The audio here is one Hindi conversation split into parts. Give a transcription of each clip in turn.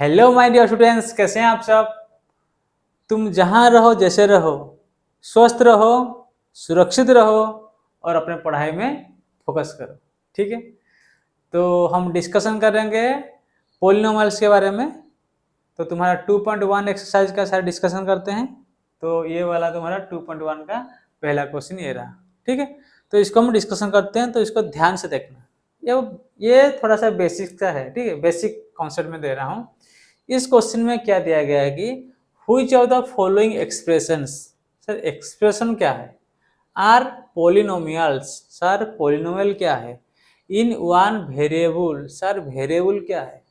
हेलो माय डियर स्टूडेंट्स, कैसे हैं आप सब। तुम जहाँ रहो जैसे रहो, स्वस्थ रहो, सुरक्षित रहो और अपने पढ़ाई में फोकस करो। ठीक है, तो हम डिस्कशन करेंगे पोलिनोमियल्स के बारे में। तो तुम्हारा 2.1 एक्सरसाइज का सारा डिस्कशन करते हैं। तो ये वाला तुम्हारा 2.1 का पहला क्वेश्चन ये रहा। ठीक है, तो इसको हम डिस्कशन करते हैं, तो इसको ध्यान से देखना। ये थोड़ा सा बेसिक का है। ठीक है, बेसिक कॉन्सेप्ट में दे रहा हूँ। इस क्वेश्चन में क्या दिया गया है कि which of the following expressions, sir expression क्या है, आर पोलिनोमियल्स, सर पोलिनोमियल क्या है, in one variable, sir variable क्या है।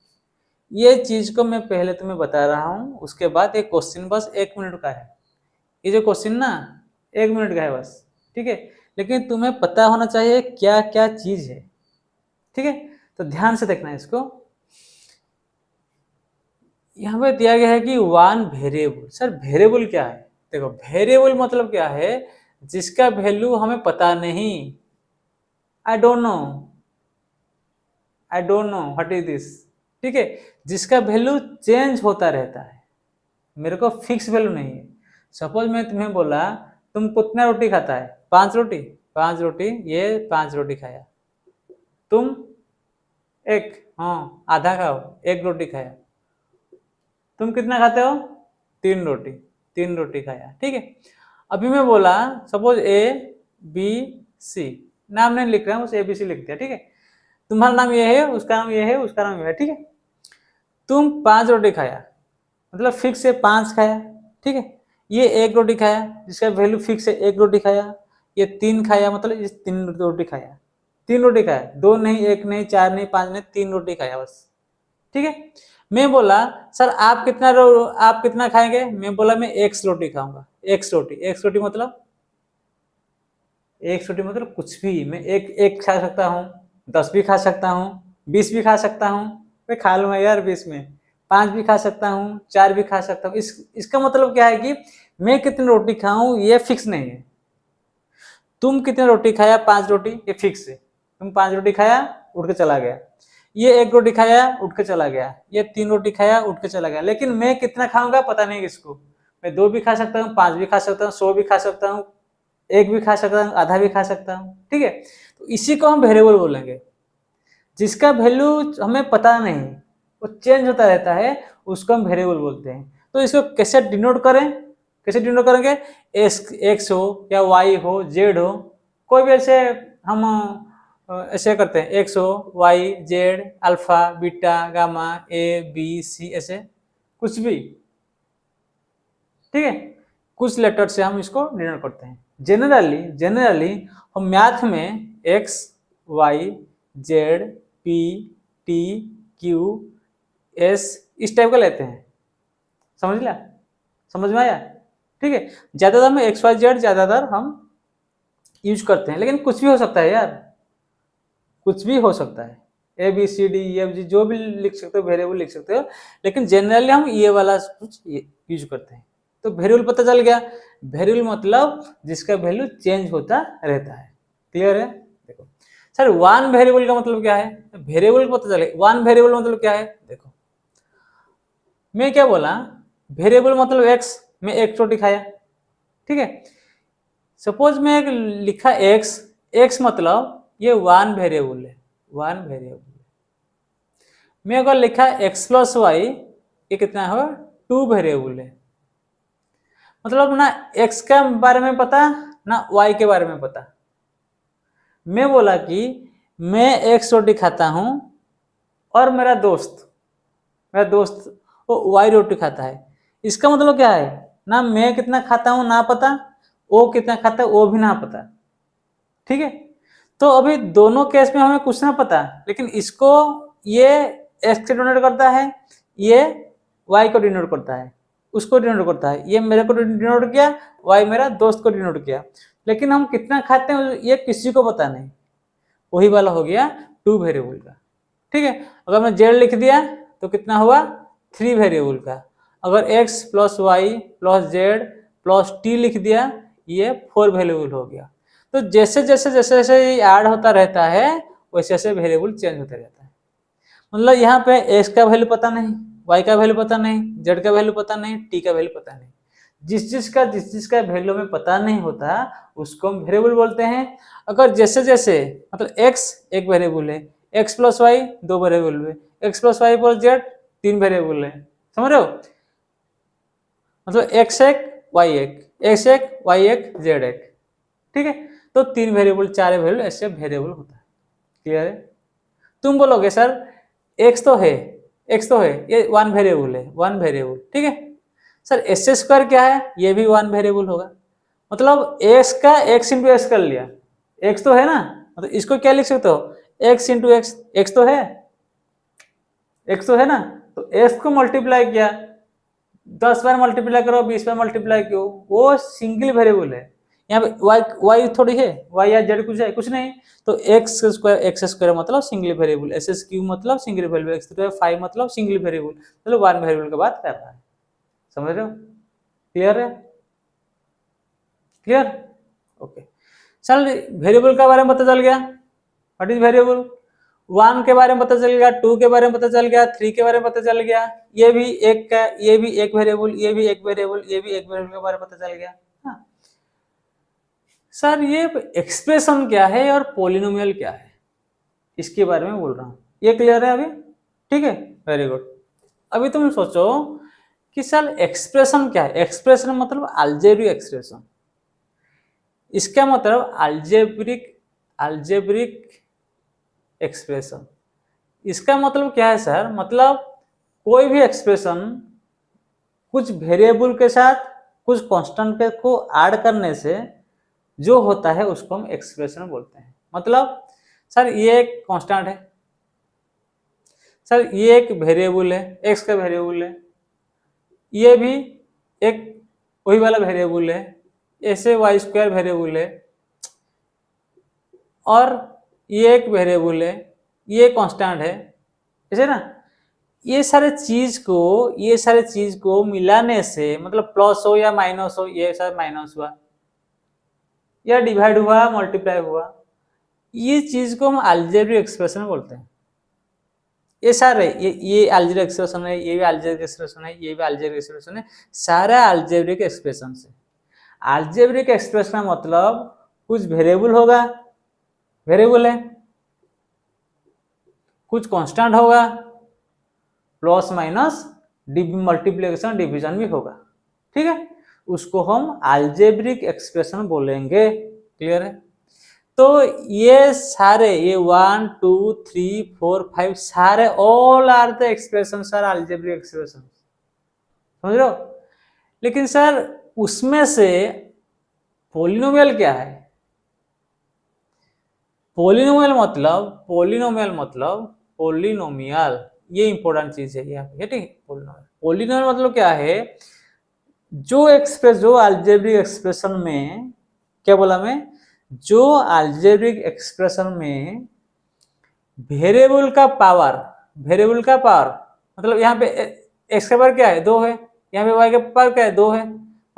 ये चीज को मैं पहले तुम्हें बता रहा हूँ, उसके बाद एक क्वेश्चन बस 1 मिनट का है। ये जो क्वेश्चन ना 1 मिनट का है बस। ठीक है, लेकिन तुम्हें पता होना चाहिए क्या क्या चीज है। ठीक है, तो ध्यान से देखना इसको। यहाँ पे दिया गया है कि वन वेरिएबल, सर वेरिएबल क्या है। देखो वेरिएबल मतलब क्या है, जिसका वैल्यू हमें पता नहीं। I don't know, I don't know what is this. ठीक है, जिसका वैल्यू चेंज होता रहता है, मेरे को फिक्स वैल्यू नहीं है। सपोज मैं तुम्हें बोला तुम कितना रोटी खाता है, 5 रोटी। 5 रोटी, ये 5 रोटी खाया। तुम एक, हाँ आधा खाओ, 1 रोटी खाया। तुम कितना खाते हो, 3 रोटी। 3 रोटी खाया। ठीक है, अभी मैं बोला सपोज ए बी सी, नाम नहीं लिख रहा हूँ, बस ए बी सी लिख दिया। ठीक है, तुम्हारा नाम ये है, उसका नाम ये है, उसका नाम ये है। ठीक है, तुम 5 रोटी खाया, मतलब फिक्स है 5 खाया। ठीक है, ये 1 रोटी खाया, जिसका वैल्यू फिक्स है 1 रोटी खाया। ये 3 खाया, मतलब इस 3 रोटी खाया। 3 रोटी खाया, 2 नहीं, 1 नहीं, 4 नहीं, 5 नहीं, 3 रोटी खाया बस। ठीक है, मैं बोला सर आप कितना खाएंगे, मैं बोला मैं एक्स रोटी खाऊंगा। एक्स रोटी, एक्स रोटी मतलब, एक्स रोटी मतलब कुछ भी। मैं एक एक खा सकता हूँ, 10 भी खा सकता हूँ, 20 भी खा सकता हूँ। मैं खा लूंगा यार 20 में, 5 भी खा सकता हूँ, 4 भी खा सकता हूँ। इसका मतलब क्या है कि मैं कितनी रोटी खाऊं ये फिक्स नहीं है। तुम कितनी रोटी खाया, 5 रोटी, ये फिक्स है। तुम 5 रोटी खाया, उठ के चला गया। ये 1 रोटी खाया, उठ के चला गया। ये 3 रोटी खाया, उठ के चला गया। लेकिन मैं कितना खाऊंगा पता नहीं किसको। मैं 2 भी खा सकता हूँ, 5 भी खा सकता हूँ, 100 भी खा सकता हूँ, 1 भी खा सकता हूँ, आधा भी खा सकता हूँ। ठीक है, तो इसी को हम वेरिएबल बोलेंगे, जिसका वैल्यू हमें पता नहीं, वो चेंज होता रहता है, उसको हम वेरिएबल बोलते हैं। तो इसको कैसे डिनोट करें, कैसे डिनोट करेंगे, एक्स हो या वाई हो, जेड हो, कोई भी ऐसे हम ऐसे करते हैं, एक्स हो, y, z, alpha, beta, gamma, A B C, ऐसे कुछ भी। ठीक है, कुछ लेटर से हम इसको डिनोट करते हैं। जनरली हम मैथ में x, y, z, p, t, q, s इस टाइप का लेते हैं। समझ लिया, समझ में आया। ठीक है, ज्यादातर में एक्स वाई जेड ज्यादातर हम यूज करते हैं, लेकिन कुछ भी हो सकता है यार, कुछ भी हो सकता है। A B C D E F G जो भी लिख सकते हो, वेरिएबल लिख सकते हो, लेकिन जनरली हम ये वाला कुछ यूज करते हैं। तो वेरिएबल पता चल गया, वेरिएबल मतलब जिसका वैल्यू चेंज होता रहता है। क्लियर है। देखो सर वन वेरिएबल का मतलब क्या है, वेरिएबल पता चले, वन वेरिएबल मतलब क्या है। देखो मैं क्या बोला, वेरिएबल मतलब एक्स, मैं 1 रोटी खाया। ठीक है, सपोज मैं एक लिखा एक्स, एक्स मतलब ये वन वेरिएबल है, वन वेरिएबल। मैं अगर लिखा एक्स प्लस वाई, ये कितना है, 2 वेरिएबल है। मतलब ना एक्स के बारे में पता, ना वाई के बारे में पता। मैं बोला कि मैं 1 रोटी खाता हूं और मेरा दोस्त वो वाई रोटी खाता है। इसका मतलब क्या है, ना मैं कितना खाता हूं ना पता, वो कितना खाता है वो भी ना पता। ठीक है, तो अभी दोनों केस में हमें कुछ ना पता, लेकिन इसको ये एक्स को डिनोट करता है, ये वाई को डिनोट करता है, उसको डिनोट करता है, ये मेरे को डिनोट किया, वाई मेरा दोस्त को डिनोट किया। लेकिन हम कितना खाते हैं ये किसी को पता नहीं। वही वाला हो गया 2 वेरिएबल का। ठीक है, अगर मैं जेड लिख दिया तो कितना हुआ, 3 वेरिएबल का। अगर x plus y plus z plus t लिख दिया, ये 4 वेरिएबल हो गया। तो जैसे जैसे जैसे जैसे ये ऐड होता रहता है, वैसे वैसे वेरिएबल चेंज होता रहता है। मतलब यहाँ पे एक्स का वैल्यू पता नहीं, y का वैल्यू पता नहीं, z का वैल्यू पता नहीं, t का वैल्यू पता नहीं। जिस जिसका वैल्यू में पता नहीं होता उसको हम वेरिएबल बोलते हैं। अगर जैसे जैसे मतलब x एक वेरिएबल है, x प्लस वाई दो वेरिएबल है, x plus y plus z तीन वेरिएबल है, समझ रहे हो? मतलब x एक y एक, x एक y एक z एक, ठीक है? तो तीन वेरिएबल चार वेरिएबल ऐसे वेरिएबल होता है। क्लियर है? तुम बोलोगे सर x तो है, ये वन वेरिएबल है, वन वेरिएबल, ठीक है सर। एस स्क्वायर क्या है? ये भी वन वेरिएबल होगा। मतलब x का x इंटू एक्स कर लिया, x तो है ना, मतलब इसको क्या लिख सकते हो? x इंटू एक्स, x तो है, x तो है ना, तो x को मल्टीप्लाई किया, 10 बार मल्टीप्लाई करो, 20 बार मल्टीप्लाई क्यों, वो सिंगल वेरिएबल है। यहाँ पे y थोड़ी है, y या z कुछ है? कुछ नहीं। तो x स्क्वायर मतलब सिंगल वेरिएबल, एस क्यू मतलब सिंगल वेरिएबल, x स्क्वायर 5 मतलब सिंगल वेरिएबल, मतलब वन वेरिएबल की बात कर रहा है। समझ रहे हो? क्लियर है? क्लियर? ओके, चल वेरिएबल के बारे में पता चल गया, व्हाट इज वेरिएबल। 1 के बारे में पता चल गया, 2 के बारे में पता चल गया, 3 के बारे में पता चल गया, ये भी एक का, ये भी एक वेरिएबल, ये भी एक वेरिएबल, ये भी एक वेरिएबल के बारे में पता चल गया। हाँ सर ये एक्सप्रेशन क्या है और पॉलिनोमियल क्या है, इसके बारे में बोल रहा हूँ। ये क्लियर है अभी? ठीक है, वेरी गुड। अभी तुम सोचो कि सर एक्सप्रेशन क्या है। एक्सप्रेशन मतलब अलजेब्रिक एक्सप्रेशन, इसका मतलब अलजेब्रिक एक्सप्रेशन। इसका मतलब क्या है सर? मतलब कोई भी एक्सप्रेशन कुछ वेरिएबल के साथ कुछ कांस्टेंट को ऐड करने से जो होता है उसको हम एक्सप्रेशन बोलते हैं। मतलब सर ये एक कांस्टेंट है, सर ये एक वेरिएबल है, एक्स का वेरिएबल है, ये भी एक वही वाला वेरिएबल है, ऐसे वाई स्क्वायर वेरिएबल है, और ये एक वेरिएबल है, ये कांस्टेंट है, ऐसे ना। ये सारे चीज को मिलाने से मतलब प्लस हो या माइनस हो, ये सब माइनस हुआ या डिवाइड हुआ, मल्टीप्लाई हुआ, ये चीज को हम अलजेब्रिक एक्सप्रेशन बोलते हैं। ये सारे ये अलजेब्रिक एक्सप्रेशन है, ये भी अलजेब्रिक एक्सप्रेशन है, ये भी अलजेब्रिक एक्सप्रेशन है, सारा अलजेब्रिक एक्सप्रेशन से। अलजेब्रिक एक्सप्रेशन का मतलब कुछ वेरिएबल होगा, वेरिएबल है, कुछ कांस्टेंट होगा, प्लस माइनस मल्टीप्लिकेशन डिवीजन भी होगा, ठीक है, उसको हम अलजेब्रिक एक्सप्रेशन बोलेंगे। क्लियर है? तो ये सारे ये 1 2 3 4 5 सारे all are the expression are algebraic expression, समझ रहे हो? लेकिन सर उसमें से पॉलिनोमियल क्या है? पॉलिनोमियल ये इंपॉर्टेंट चीज है यहाँ पे, ठीक है। पॉलिनोमियल मतलब क्या है? जो अलजेब्रिक एक्सप्रेशन में, क्या बोला मैं, जो अलजेब्रिक एक्सप्रेशन में वेरिएबल का पावर मतलब यहाँ पे एक्स का पावर क्या है? 2 है, यहाँ पे वाई का पावर क्या है? 2 है,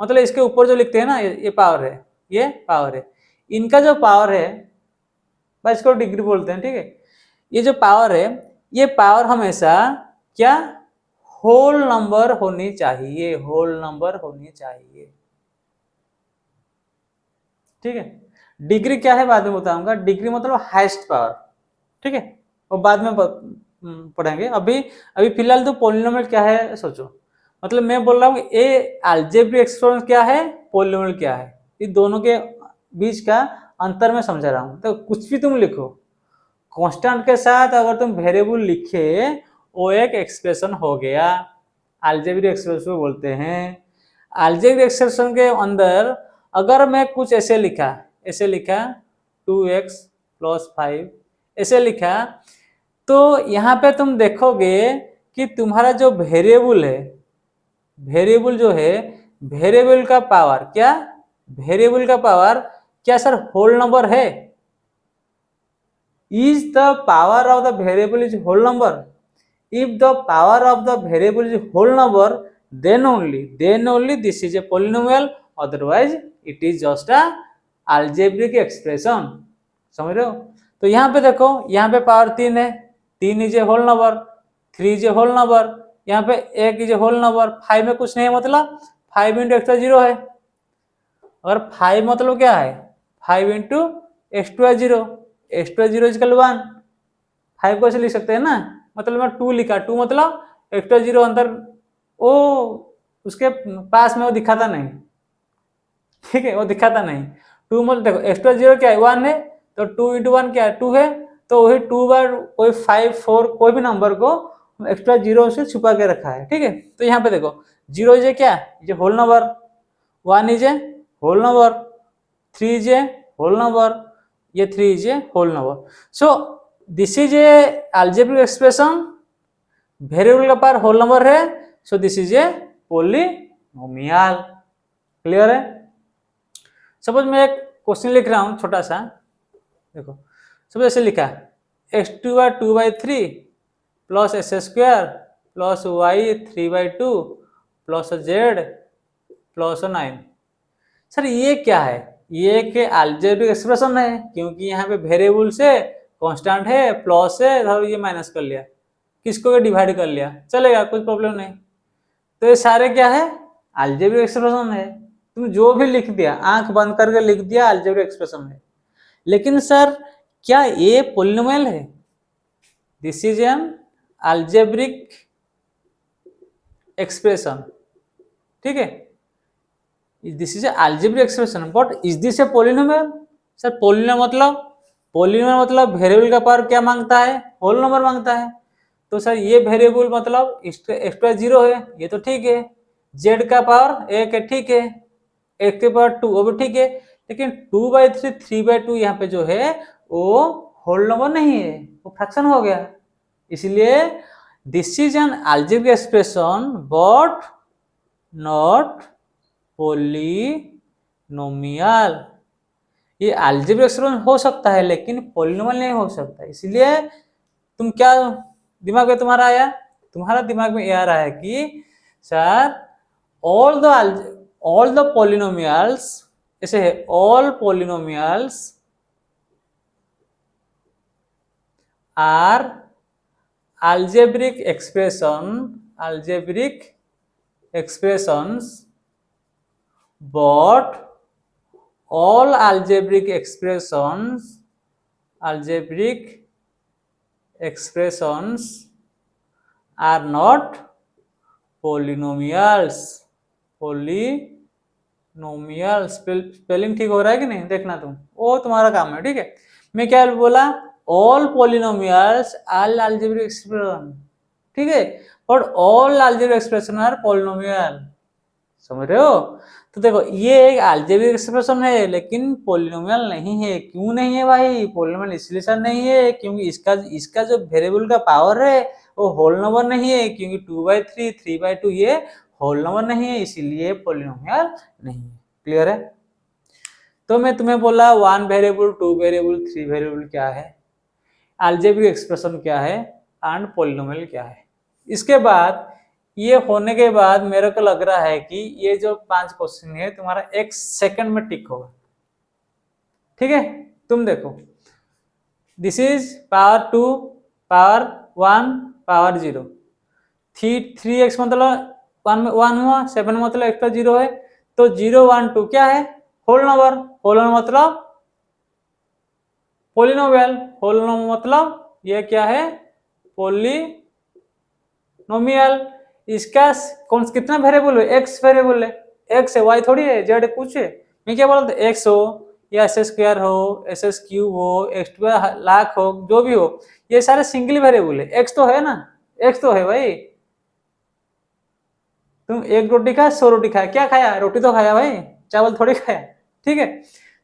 मतलब इसके ऊपर जो लिखते हैं ना ये पावर है, ये पावर है। इनका जो पावर है बस इसको डिग्री बोलते हैं, ठीक है। ये जो पावर है, ये पावर हमेशा क्या होल नंबर होनी चाहिए, होल नंबर होनी चाहिए, ठीक है। डिग्री क्या है बाद में बताऊंगा, डिग्री मतलब हाईएस्ट पावर, ठीक है, और बाद में पढ़ेंगे। अभी फिलहाल तो पॉलिनोमियल क्या है सोचो। मतलब मैं बोल रहा हूँ ये अलजेब्रिक एक्सप्रेशन क्या है, पॉलिनोमियल क्या है, ये दोनों के बीच का अंतर में समझा रहा हूँ। तो कुछ भी तुम लिखो कांस्टेंट के साथ अगर तुम वेरिएबल लिखे वो एक एक्सप्रेशन हो गया, अलजेब्रिक एक्सप्रेशन बोलते हैं। अलजेब्रिक एक्सप्रेशन के अंदर अगर मैं कुछ ऐसे लिखा 2x + 5 ऐसे लिखा, तो यहाँ पे तुम देखोगे कि तुम्हारा जो वेरिएबल है, वेरिएबल जो है, वेरिएबल का पावर क्या, वेरिएबल का पावर क्या सर होल नंबर है? Is the power of the variable is whole number? If the power of the variable is whole number, then only this is a polynomial, otherwise it is just a algebraic expression। समझ रहे हो? तो यहाँ पे देखो, यहाँ पे पावर 3 है, 3 is a whole number, 3 is a whole number, यहाँ पे एक इज होल नंबर, 5 में कुछ नहीं है मतलब 5 इंटू एक्स्ट्रा 0 है। और 5 मतलब क्या है 5 इंटू एक्स्ट्रा 0, एक्स्ट्रा 0 इजकल 1, 5 को ऐसे लिख सकते हैं ना, मतलब मैं 2 लिखा, 2 मतलब एक्स्ट्रा 0 अंदर वो उसके पास में वो दिखाता नहीं, ठीक है, वो दिखाता नहीं। 2 मतलब देखो एक्स्ट्रा 0 क्या है 1 है, तो 2 इंटू 1 क्या है 2 है, तो वही 2 बार कोई 5 4 कोई भी नंबर को एक्स्ट्रा 0 से छुपा के रखा है, ठीक है। तो यहाँ पे देखो 0 इज क्या, ये whole number, 1 is a whole number, 3 is a whole number, ये 3 is a whole number. So this is a algebraic expression, variable का पावर होल नंबर है, so this is a polynomial. Clear है। सपोज मैं एक क्वेश्चन लिख रहा हूं छोटा सा, देखो सपोज ऐसे लिखा x² 2/3 plus s² plus y 3/2 plus z plus 9। Sir ये क्या है, ये एक अलजेब्रिक एक्सप्रेशन है, क्योंकि यहाँ पे वेरिएबल से कांस्टेंट है, प्लस है, धरो ये माइनस कर लिया, किसको डिवाइड कर लिया, चलेगा, कुछ प्रॉब्लम नहीं। तो ये सारे क्या है अलजेब्रिक एक्सप्रेशन है, तुम जो भी लिख दिया आंख बंद करके लिख दिया अलजेब्रिक एक्सप्रेशन है। लेकिन सर क्या ये पॉलिनोमियल है, this is an algebraic expression, ठीक है, this is algebraic expression, but is this a polynomial. Sir polynomial मतलब वेरिएबल का पावर क्या मांगता है, होल नंबर मांगता है। तो सर ये वेरिएबल मतलब एक्स्ट्रा 0 है, ये तो ठीक है, z का पावर 1 है, ठीक है, एक के पावर 2 वो भी ठीक है, लेकिन 2/3 3/2 यहाँ पे जो है वो होल नंबर नहीं है, वो फ्रैक्शन हो गया। इसलिए this is an algebraic expression but not polynomial. ये अलजेब्रिक एक्सप्रेशन हो सकता है लेकिन पॉलिनोमियल नहीं हो सकता। इसलिए तुम क्या दिमाग में तुम्हारा आया, तुम्हारा दिमाग में ये आ रहा है कि सर ऑल द पॉलिनोमियल्स, ऐसे है all polynomials are algebraic expressions but all algebraic expressions are not polynomials। Spelling ठीक हो रहा है कि नहीं देखना तुम, वो तुम्हारा काम है, ठीक है। मैं क्या बोला, all polynomials are algebraic expression, ठीक है, but all algebraic expression are polynomial, समझ रहे हो। तो देखो ये एक अलजेब्रिक एक्सप्रेशन है लेकिन पॉलिनोमियल नहीं है। क्यों नहीं है भाई, पॉलिनोमियल इसलिए सर नहीं है क्योंकि इसका जो वेरिएबल का पावर है वो होल नंबर नहीं है, क्योंकि 2/3 3/2 ये होल नंबर नहीं है, इसीलिए पॉलिनोमियल नहीं है। क्लियर है। तो मैं तुम्हें बोला 1 वेरिएबल 2 वेरिएबल 3 वेरिएबल क्या है, अलजेब्रिक एक्सप्रेशन क्या है एंड पॉलिनोमियल क्या है। इसके बाद ये होने के बाद मेरे को लग रहा है कि ये जो 5 क्वेश्चन है तुम्हारा 1 सेकंड में टिक होगा, ठीक है। तुम देखो this is power 2 power 1 power 0, 3x मतलब 1 हुआ, 7 मतलब एक्स्ट्रा 0 है, तो 0 1 2 क्या है होल नंबर, होल नंबर मतलब पॉलिनोमियल, होल नंबर मतलब ये क्या है पॉलिनोमियल। इसका कौन कितना वेरिएबल है, एक्स वेरिएबल है, एक्स है वाई थोड़ी है, जेड कुछ है। मैं क्या बोला था, एक्स हो या s² हो, s³ हो, x² लाख हो, जो भी हो, ये सारे सिंगल वेरिएबल है। एक्स तो है ना, एक्स तो है भाई। तुम एक रोटी खाया 100 रोटी खाया, क्या खाया, रोटी तो खाया भाई, चावल थोड़ी खाया, ठीक है।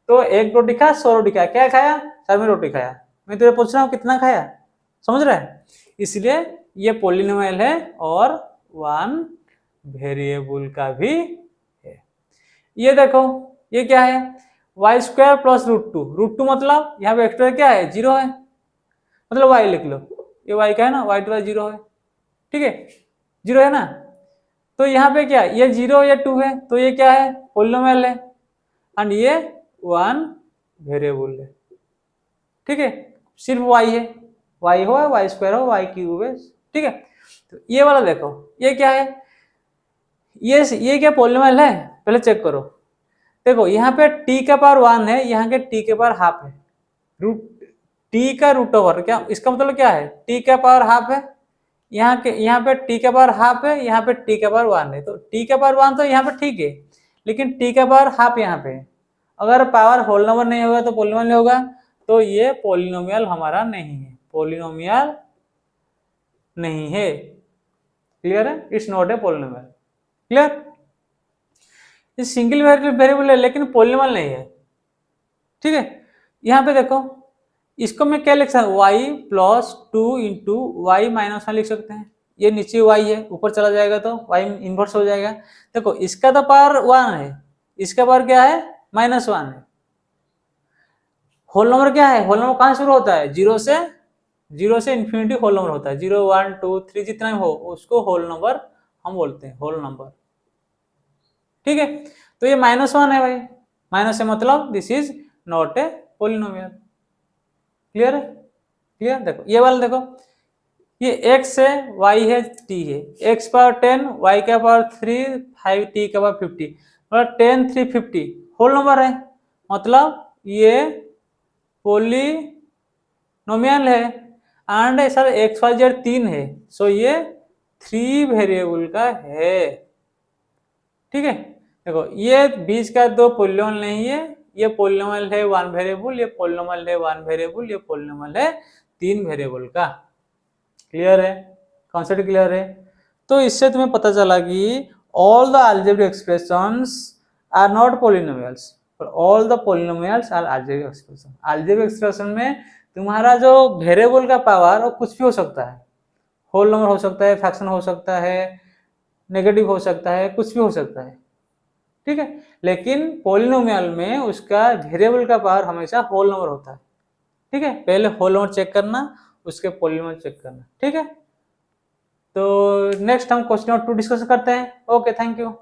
तो एक रोटी खाया 100 रोटी खाया, क्या खाया, सर में रोटी खाया। मैं तुझे पूछ रहा हूँ कितना खाया, समझ रहा है। इसलिए ये पॉलिनोमियल है और 1 वेरिएबल का भी है। ये देखो ये क्या है y² प्लस √2 मतलब यहाँ पे एक्स्ट्रा क्या है 0 है, मतलब y लिख लो, ये y का है ना, y to y 0 है, ठीक है, 0 है ना। तो यहाँ पे क्या ये 0 या 2 है, तो ये क्या है पॉलिनोमियल है एंड ये 1 वेरिएबल है, ठीक है, सिर्फ y है, y हो y² हो y³ है, ठीक है। तो ये वाला देखो, ये क्या है, ये क्या पॉलिनोमियल है, पहले चेक करो। देखो यहाँ पे t का पावर 1 है, यहाँ के t के पावर हाफ है, रूट t का रूट ओवर, क्या इसका मतलब क्या है, t का पावर हाफ है, यहाँ पे t का पावर हाफ है, यहाँ पे t का पावर 1 है, तो t का पावर 1 तो यहाँ पे ठीक है, लेकिन t का पावर हाफ यहाँ पे। अगर पावर होल नंबर नहीं होगा तो पॉलिनोमियल नहीं होगा, तो ये पॉलिनोमियल हमारा नहीं है, पॉलिनोमियल नहीं है। क्लियर है, it's not a polynomial. Clear, ये सिंगल वेरिएबल है लेकिन पॉलिनोमियल नहीं है। ठीक है, यहाँ पे देखो, इसको मैं क्या लिख सकता हूँ, y plus 2 into y minus 1 लिख सकते हैं। ये नीचे y है, ऊपर चला जाएगा तो y इनवर्स हो जाएगा। देखो इसका तो पावर 1 है, इसका पावर क्या है, -1 है। होल नंबर क्या है, होल नंबर कहाँ शुरू होता है, जीरो से इन्फिनिटी होल नंबर होता है, 0 1 2 3 जितना हो उसको होल नंबर हम बोलते हैं, होल नंबर। ठीक है, तो ये -1 है भाई, माइनस है मतलब this is not a polynomial. Clear है, क्लियर। देखो ये वाला देखो, ये x है, y है, t है, x पावर 10, y का पावर 3, 5 t का पावर 50, मतलब 10 3 50 होल नंबर है, मतलब ये पॉलिनोमियल है। And sir x y z 3 है, सो ये 3 वेरिएबल का है। ठीक है, देखो ये बीच का 2 पॉलिनोमियल नहीं है, ये पॉलिनोमियल है 1 वेरिएबल, ये पॉलिनोमियल है 1 वेरिएबल, ये पॉलिनोमियल है 3 वेरिएबल का। क्लियर है, कॉन्सेप्ट क्लियर है। तो इससे तुम्हें पता चला कि all the algebraic expressions are not polynomials, पर all the polynomials are algebraic expression. Algebraic expression में तुम्हारा जो वेरिएबल का पावर वो कुछ भी हो सकता है, होल नंबर हो सकता है, फ्रैक्शन हो सकता है, नेगेटिव हो सकता है, कुछ भी हो सकता है। ठीक है, लेकिन पॉलिनोमियल में उसका वेरिएबल का पावर हमेशा होल नंबर होता है। ठीक है, पहले होल नंबर चेक करना, उसके पॉलिनोमियल चेक करना। ठीक है, तो नेक्स्ट हम क्वेश्चन नंबर 2 डिस्कस करते हैं। Okay, thank you.